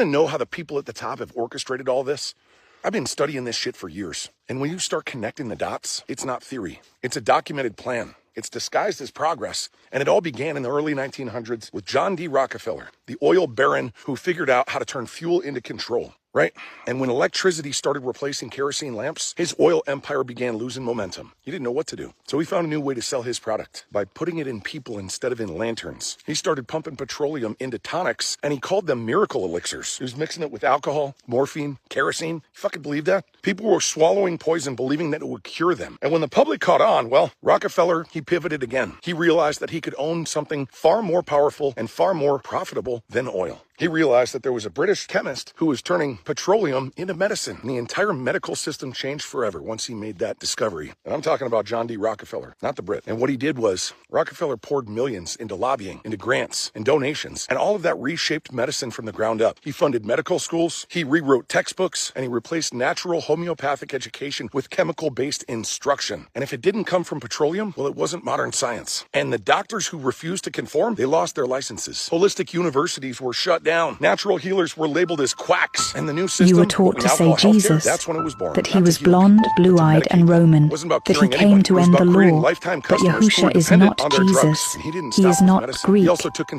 Want to know how the people at the top have orchestrated all this? I've been studying this shit for years. And when you start connecting the dots, it's not theory. It's a documented plan. It's disguised as progress, and it all began in the early 1900s with John D. Rockefeller, the oil baron who figured out how to turn fuel into control, right? And when electricity started replacing kerosene lamps, his oil empire began losing momentum. He didn't know what to do. So he found a new way to sell his product by putting it in people instead of in lanterns. He started pumping petroleum into tonics, and he called them miracle elixirs. He was mixing it with alcohol, morphine, kerosene. You fucking believe that? People were swallowing poison believing that it would cure them. And when the public caught on, well, Rockefeller, he pivoted again. He realized that he could own something far more powerful and far more profitable than oil. He realized that there was a British chemist who was turning petroleum into medicine. And the entire medical system changed forever once he made that discovery. And I'm talking about John D. Rockefeller, not the Brit. And what he did was, Rockefeller poured millions into lobbying, into grants, and donations. And all of that reshaped medicine from the ground up. He funded medical schools, he rewrote textbooks, and he replaced natural homeopathic education with chemical-based instruction. And if it didn't come from petroleum, well, it wasn't modern science. And the doctors who refused to conform, they lost their licenses. Holistic universities were shut down. Natural healers were labeled as quacks. And the new system, you were taught to say Jesus, that's when it was born. that he was blonde, blue-eyed, and Roman, that he came to end the law. But Yahusha is not Jesus. He is not Greek.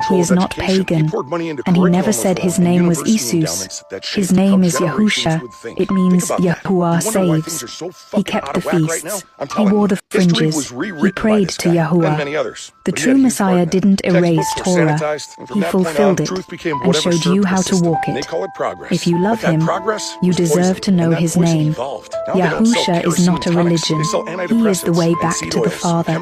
He is not pagan. And he never said his name was Isus. His name is Yahusha. It means Yahuwah saves. He kept the feasts. He wore the fringes. He prayed to Yahuwah. The true Messiah didn't erase Torah. He fulfilled it and showed you how to walk it. If you love him, you deserve to know his name. Yahusha is not a religion. He is the way back to the Father,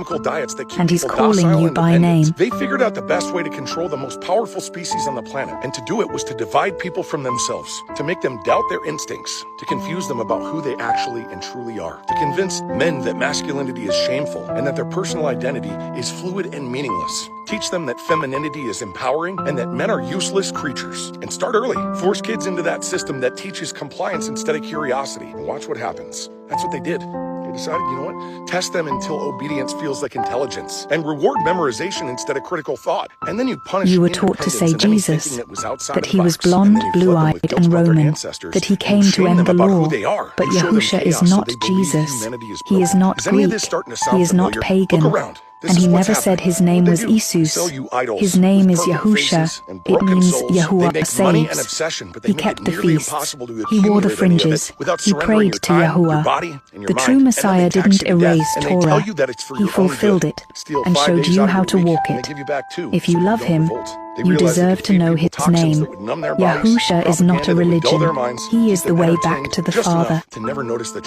and he's calling you by name. They figured out the best way to control the most powerful species on the planet, and to do it was to divide people from themselves, to make them doubt their instincts, to confuse them about who they actually and truly are, to convince men that masculinity is shameful and that their personal identity is fluid and meaningless. Teach them that femininity is empowering and that men are useless creatures. And start early. Force kids into that system that teaches compliance instead of curiosity. And watch what happens. That's what they did. They decided, you know what? Test them until obedience feels like intelligence. And reward memorization instead of critical thought. And then you punish. You were taught to say Jesus, that he was blonde, blue-eyed, and Roman, that he came to end the law. But Yahusha is not Jesus. He is not Greek. He is not pagan. And he never said his name was Isus. His name is Yahusha. It means Yahuwah saves. He kept the feasts. He wore the fringes. He prayed to Yahuwah. The true Messiah didn't erase Torah. He fulfilled it and showed you how to walk it. If you love him, you deserve to know his name. Yahusha is not a religion. He is the way back to the Father,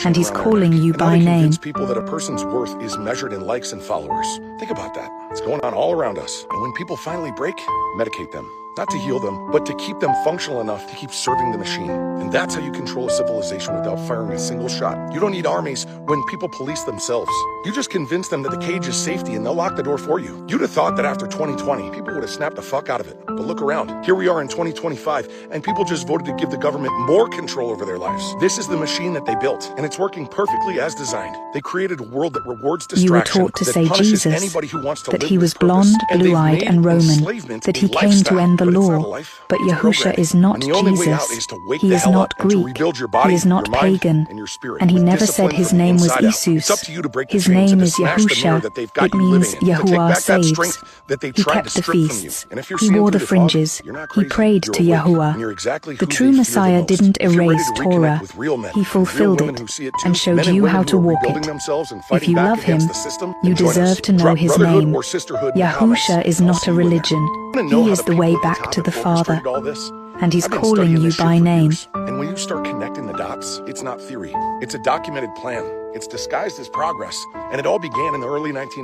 and he's calling you by name. People that a person's worth is measured in likes and followers. Think about that. It's going on all around us. And when people finally break, medicate them. Not to heal them, but to keep them functional enough to keep serving the machine. And that's how you control a civilization without firing a single shot. You don't need armies when people police themselves. You just convince them that the cage is safety and they'll lock the door for you. You'd have thought that after 2020, people would have snapped the fuck out of it. But look around. Here we are in 2025, and people just voted to give the government more control over their lives. This is the machine that they built, and it's working perfectly as designed. They created a world that rewards distraction. You were taught to say Jesus, that he was blonde, blue-eyed, and Roman, that he came to end the law. But Yahusha is not Jesus. He is not Greek. He is not pagan. And he never said his name was Isus. His name is Yahusha. It means Yahuwah saves. He kept the feasts. He wore the fringes. He prayed to Yahuwah. The true Messiah didn't erase Torah. He fulfilled it and showed you how to walk it. If you love him, you deserve to know his name. Yahusha is not a religion. He is the way back to the Father, and he's calling you by name. And when you start connecting the dots, it's not theory. It's a documented plan. It's disguised as progress, and it all began in the early 1900s.